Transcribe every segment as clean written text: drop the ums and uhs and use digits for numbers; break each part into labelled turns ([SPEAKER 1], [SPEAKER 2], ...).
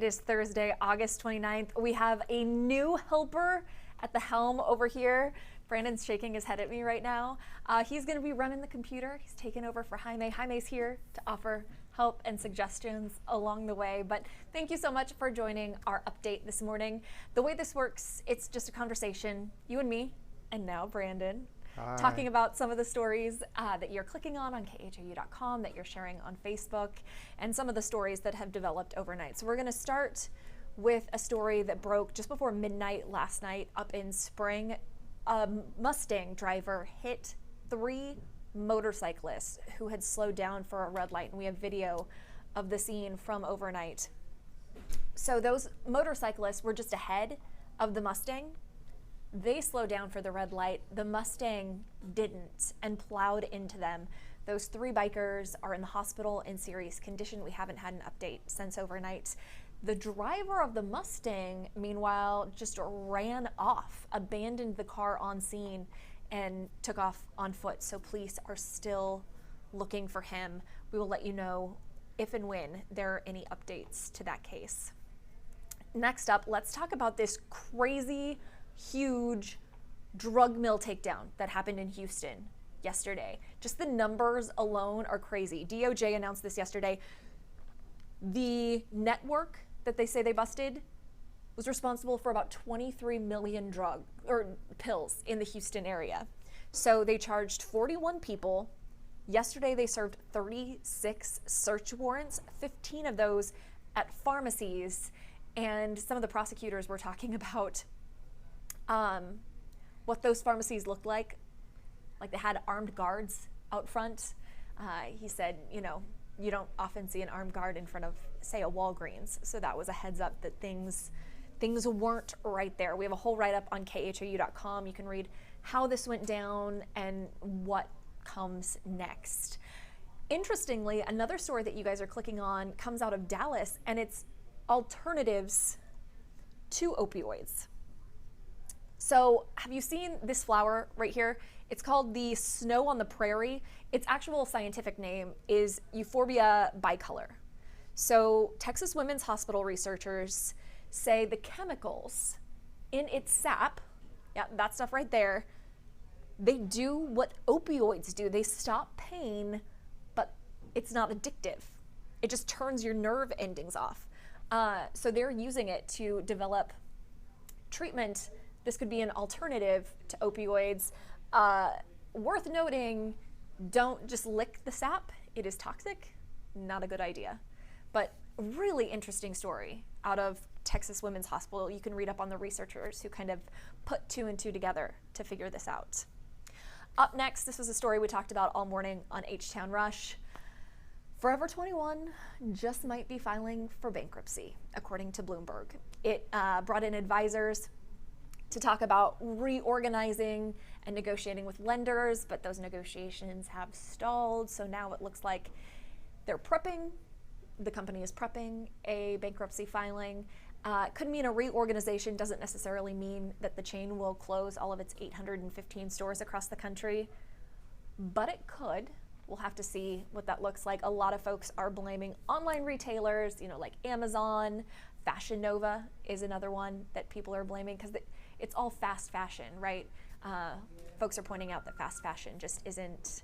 [SPEAKER 1] is Thursday, August 29th. We have a new helper at the helm over here. Brandon's shaking his head at me right now. He's going to be running the computer. He's taking over for Jaime. Jaime's here to offer help and suggestions along the way. But thank you so much for joining our update this morning. The way this works, it's just a conversation, you and me, and now Brandon.
[SPEAKER 2] Hi.
[SPEAKER 1] Talking about some of the stories that you're clicking on khou.com, that you're sharing on Facebook, and some of the stories that have developed overnight. So we're going to start with a story that broke just before midnight last night up in Spring. A Mustang driver hit 3 motorcyclists who had slowed down for a red light, and we have video of the scene from overnight. So those motorcyclists were just ahead of the Mustang. They slowed down for the red light. The Mustang didn't and plowed into them. Those 3 bikers are in the hospital in serious condition. We haven't had an update since overnight. The driver of the Mustang, meanwhile, just ran off, abandoned the car on scene, and took off on foot. So police are still looking for him. We will let you know if and when there are any updates to that case. Next up, let's talk about this crazy, huge drug mill takedown that happened in Houston yesterday. Just the numbers alone are crazy. DOJ announced this yesterday. The network that they say they busted was responsible for about 23 million pills in the Houston area. So they charged 41 people. Yesterday they served 36 search warrants, 15 of those at pharmacies. And some of the prosecutors were talking about what those pharmacies looked like they had armed guards out front. He said, you don't often see an armed guard in front of, say, a Walgreens. So that was a heads up that things weren't right there. We have a whole write-up on khou.com. You can read how this went down and what comes next. Interestingly, another story that you guys are clicking on comes out of Dallas, and it's alternatives to opioids. So have you seen this flower right here? It's called the snow on the prairie. Its actual scientific name is Euphorbia bicolor. So Texas Women's Hospital researchers say the chemicals in its sap, yeah, that stuff right there, they do what opioids do. They stop pain, but it's not addictive. It just turns your nerve endings off. So they're using it to develop treatment. This could be an alternative to opioids. Worth noting, don't just lick the sap. It is toxic. Not a good idea. But really interesting story out of Texas Women's Hospital. You can read up on the researchers who kind of put 2 and 2 together to figure this out. Up next, this was a story we talked about all morning on H-Town Rush. Forever 21 just might be filing for bankruptcy, according to Bloomberg. It brought in advisors to talk about reorganizing and negotiating with lenders, but those negotiations have stalled. So now it looks like they're prepping, the company is prepping a bankruptcy filing. Could mean a reorganization, doesn't necessarily mean that the chain will close all of its 815 stores across the country, but it could. We'll have to see what that looks like. A lot of folks are blaming online retailers, like Amazon. Fashion Nova is another one that people are blaming because it's all fast fashion, right? Folks are pointing out that fast fashion just isn't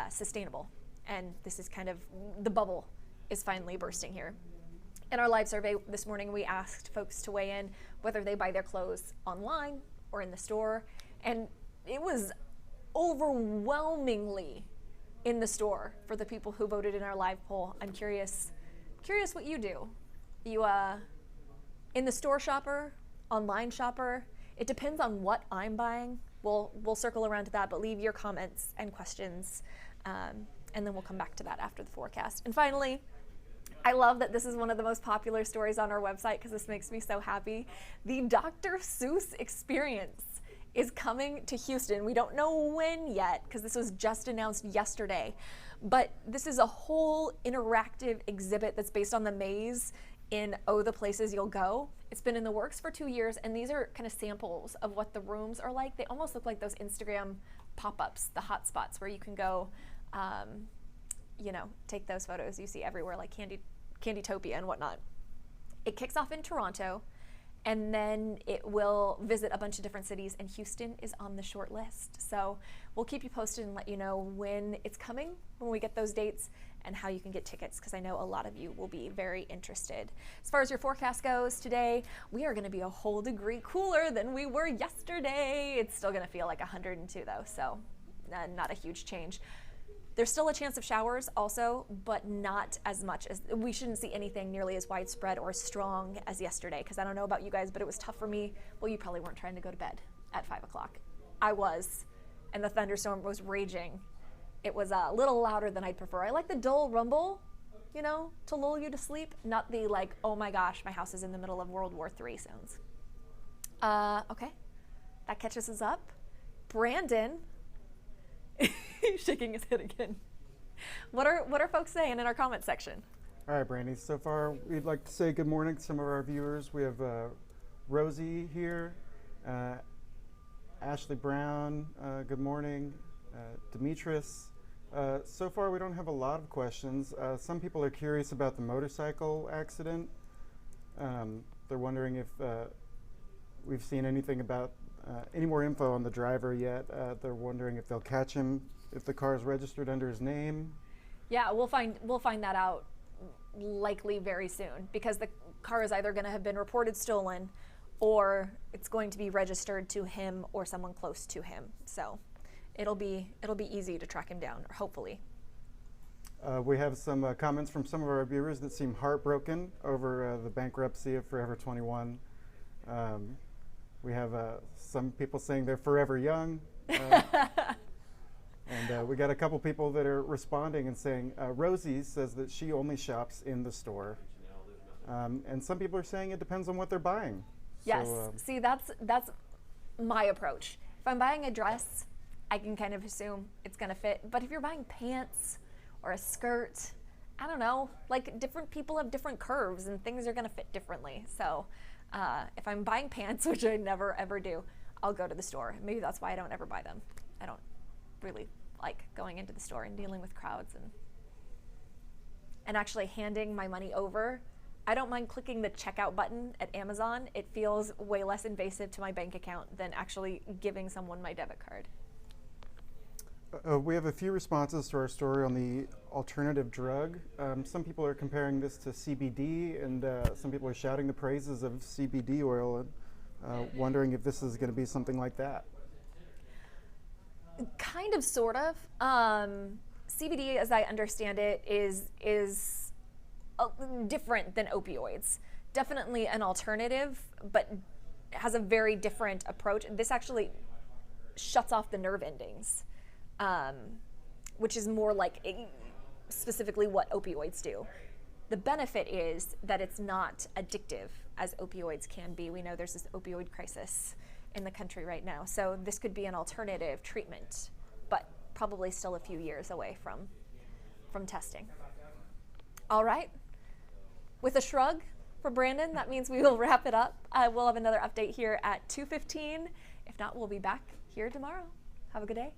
[SPEAKER 1] sustainable. And this is kind of, the bubble is finally bursting here. In our live survey this morning, we asked folks to weigh in whether they buy their clothes online or in the store. And it was overwhelmingly in the store for the people who voted in our live poll. I'm curious what you do. You in the store shopper, online shopper? It depends on what I'm buying. We'll circle around to that, but leave your comments and questions, and then we'll come back to that after the forecast. And finally, I love that this is one of the most popular stories on our website because this makes me so happy. The Dr. Seuss Experience is coming to Houston. We don't know when yet because this was just announced yesterday, but this is a whole interactive exhibit that's based on the maze in Oh, the Places You'll Go. It's been in the works for 2 years, and these are kind of samples of what the rooms are like. They almost look like those Instagram pop-ups, the hot spots where you can go, take those photos you see everywhere, like Candytopia and whatnot. It kicks off in Toronto, and then it will visit a bunch of different cities, and Houston is on the short list. So we'll keep you posted and let you know when it's coming, when we get those dates, and how you can get tickets, because I know a lot of you will be very interested. As far as your forecast goes today, we are going to be a whole degree cooler than we were yesterday. It's still going to feel like 102 though, so not a huge change. There's still a chance of showers also, but not as much as, we shouldn't see anything nearly as widespread or as strong as yesterday, because I don't know about you guys, but it was tough for me. Well, you probably weren't trying to go to bed at 5 o'clock. I was, and the thunderstorm was raging. It was a little louder than I'd prefer. I like the dull rumble, you know, to lull you to sleep, not the like, oh my gosh, my house is in the middle of World War III sounds. Okay, that catches us up. Brandon, he's shaking his head again. What are folks saying in our comment section?
[SPEAKER 2] All right, Brandy, so far we'd like to say good morning to some of our viewers. We have Rosie here, Ashley Brown, good morning, Demetris. So far we don't have a lot of questions. Some people are curious about the motorcycle accident. They're wondering if we've seen anything about any more info on the driver yet. They're wondering if they'll catch him, if the car is registered under his name.
[SPEAKER 1] Yeah, we'll find that out likely very soon, because the car is either going to have been reported stolen or it's going to be registered to him or someone close to him. So it'll be easy to track him down, hopefully.
[SPEAKER 2] We have some comments from some of our viewers that seem heartbroken over the bankruptcy of Forever 21. We have some people saying they're forever young. And we got a couple people that are responding and saying, Rosie says that she only shops in the store. And some people are saying it depends on what they're buying.
[SPEAKER 1] Yes,
[SPEAKER 2] So,
[SPEAKER 1] see, that's my approach. If I'm buying a dress, I can kind of assume it's gonna fit. But if you're buying pants or a skirt, I don't know, like different people have different curves and things are gonna fit differently. So if I'm buying pants, which I never ever do, I'll go to the store. Maybe that's why I don't ever buy them. I don't really like going into the store and dealing with crowds and actually handing my money over. I don't mind clicking the checkout button at Amazon. It feels way less invasive to my bank account than actually giving someone my debit card.
[SPEAKER 2] we have a few responses to our story on the alternative drug. Some people are comparing this to CBD, and some people are shouting the praises of CBD oil and wondering if this is going to be something like that.
[SPEAKER 1] Kind of, sort of. CBD, as I understand it, is different than opioids. Definitely an alternative, but has a very different approach. This actually shuts off the nerve endings, which is more like specifically what opioids do. The benefit is that it's not addictive as opioids can be. We know there's this opioid crisis in the country right now. So this could be an alternative treatment, but probably still a few years away from testing. All right. With a shrug for Brandon, that means we will wrap it up. We'll have another update here at 2:15. If not, we'll be back here tomorrow. Have a good day.